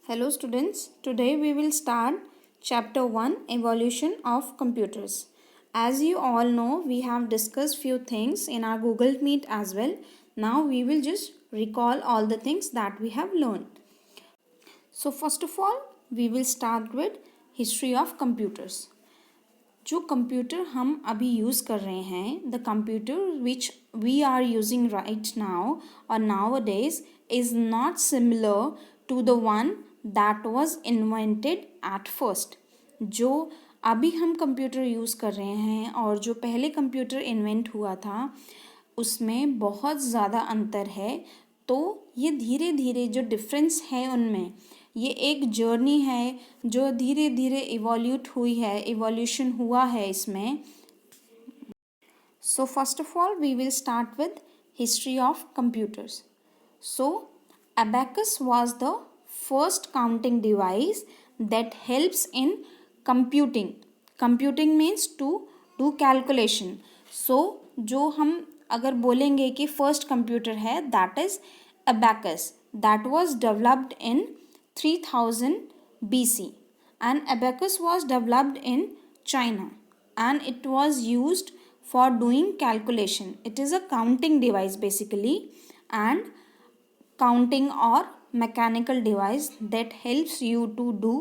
Hello students, today we will start chapter 1 Evolution of Computers. As you all know, we have discussed few things in our Google Meet as well. Now we will just recall all the things that we have learned. So first of all, we will start with history of computers. जो computer हम अभी use कर रहे हैं the computer which we are using right now और nowadays is not similar to the one that was invented at first. जो अभी हम कंप्यूटर यूज़ कर रहे हैं और जो पहले कंप्यूटर इन्वेंट हुआ था उसमें बहुत ज़्यादा अंतर है. तो ये धीरे धीरे जो डिफरेंस है उनमें ये एक जर्नी है जो धीरे धीरे इवोल्यूट हुई है, इवोल्यूशन हुआ है इसमें. So first of all we will start with history of computers. So abacus was the first counting device that helps in computing. Computing means to do calculation. So जो हम अगर बोलेंगे कि फर्स्ट कंप्यूटर है that is abacus that was developed in 3000 BC and abacus was developed in China and it was used for doing calculation. It is a counting device basically and counting or mechanical device that helps you to do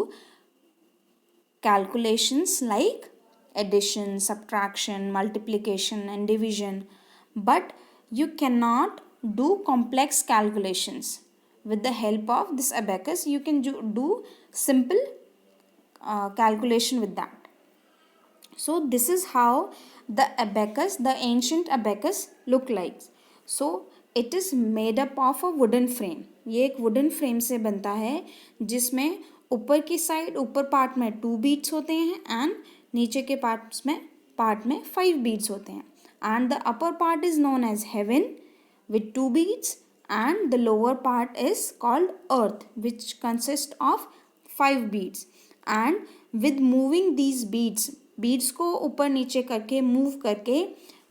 calculations like addition, subtraction, multiplication and division, but you cannot do complex calculations. With the help of this abacus you can do simple calculation with that. So this is how the abacus, the ancient abacus look like. So it is made up of a wooden frame. ये एक wooden frame से बनता है जिसमें ऊपर की side ऊपर part में 2 बीट्स होते हैं एंड नीचे के पार्ट में 5 बीट्स होते हैं and the upper part is known as heaven with 2 beads and the lower part is called earth which consists of 5 beads and with moving these beads को ऊपर नीचे करके मूव करके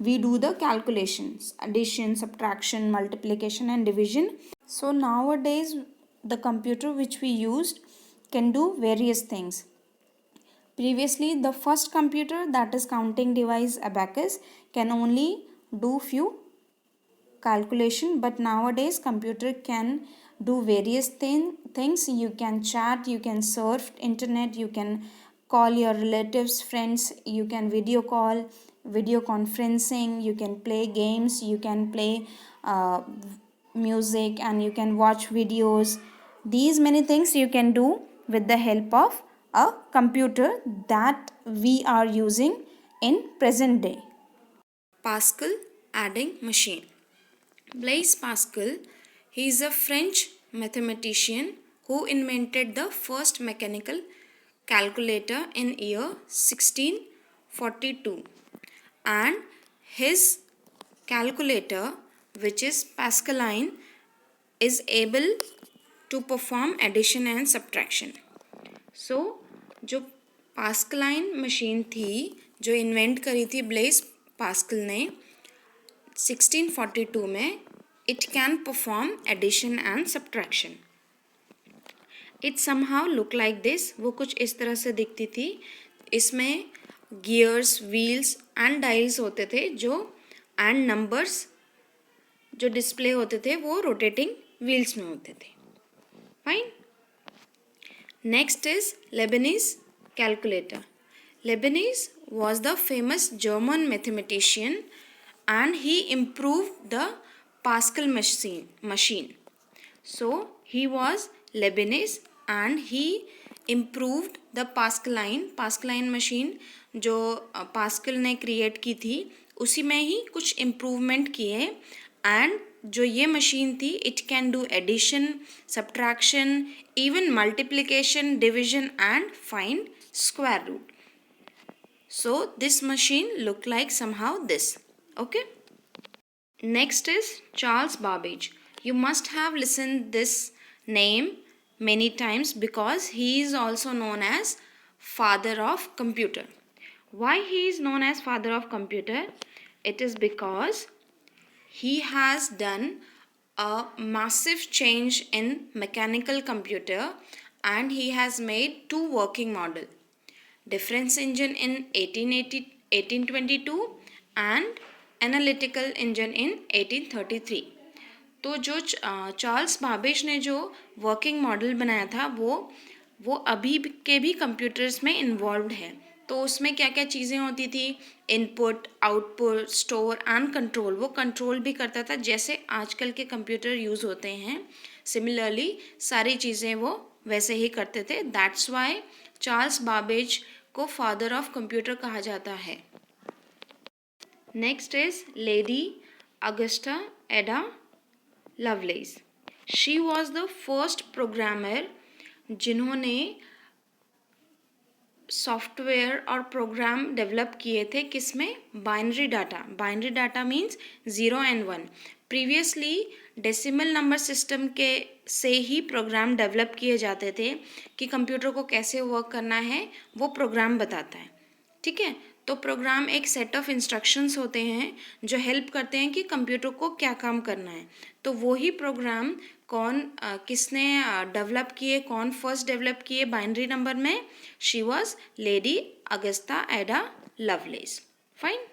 we do the calculations, addition, subtraction, multiplication and division. So nowadays the computer which we used can do various things. Previously the first computer, that is counting device abacus, can only do few calculation, but nowadays computer can do various things. You can chat, you can surf internet, you can call your relatives, friends, you can video call, video conferencing, you can play games, you can play music and you can watch videos. These many things you can do with the help of a computer that we are using in present day. Pascal adding machine. Blaise Pascal, he is a French mathematician who invented the first mechanical calculator in year 1642 and his calculator, which is Pascaline, is able to perform addition and subtraction. So जो Pascaline machine थी जो invent करी थी Blaise Pascal ने 1642 में, it can perform addition and subtraction. It somehow look like this. वो कुछ इस तरह से दिखती थी. इसमें gears, wheels and dials होते थे जो and numbers जो डिस्प्ले होते थे वो रोटेटिंग व्हील्स में होते थे. Fine. Next is Lebanese calculator. Leibniz was the famous German mathematician and he improved the Pascal machine. So he was Leibniz and he improved the Pascaline machine जो pascal ने create की थी उसी में ही कुछ इम्प्रूवमेंट किए एंड जो ये मशीन थी it can do addition, subtraction, even multiplication, division and find square root. So this machine look like somehow this. Okay. Next is Charles Babbage. You must have listened this name many times because he is also known as father of computer. Why he is known as father of computer? It is because he has done a massive change in mechanical computer and he has made two working model, difference engine in 1822 and analytical engine in 1833. तो जो Charles Babbage ने जो working model बनाया था वो अभी के भी कंप्यूटर्स में इन्वॉल्व्ड है। तो उसमें क्या क्या चीज़ें होती थी, input, output, store and control. वो कंट्रोल भी करता था जैसे आजकल के कंप्यूटर यूज़ होते हैं, सिमिलरली सारी चीज़ें वो वैसे ही करते थे। दैट्स वाई चार्ल्स बाबेज को फादर ऑफ कंप्यूटर कहा जाता है। नेक्स्ट इज लेडी अगस्टा एडा loveless. She was the first programmer जिन्होंने सॉफ्टवेयर और प्रोग्राम डेवलप किए थे किसमें, binary data. Binary data means 0 and 1। Previously decimal number system के से ही प्रोग्राम डेवलप किए जाते थे कि कंप्यूटर को कैसे वर्क करना है वो प्रोग्राम बताता है, ठीक है। तो प्रोग्राम एक सेट ऑफ इंस्ट्रक्शंस होते हैं जो हेल्प करते हैं कि कंप्यूटर को क्या काम करना है। तो वही प्रोग्राम किसने डेवलप किए, कौन फर्स्ट डेवलप किए बाइनरी नंबर में, शी वॉज लेडी अगस्ता एडा लवलेस। फाइन।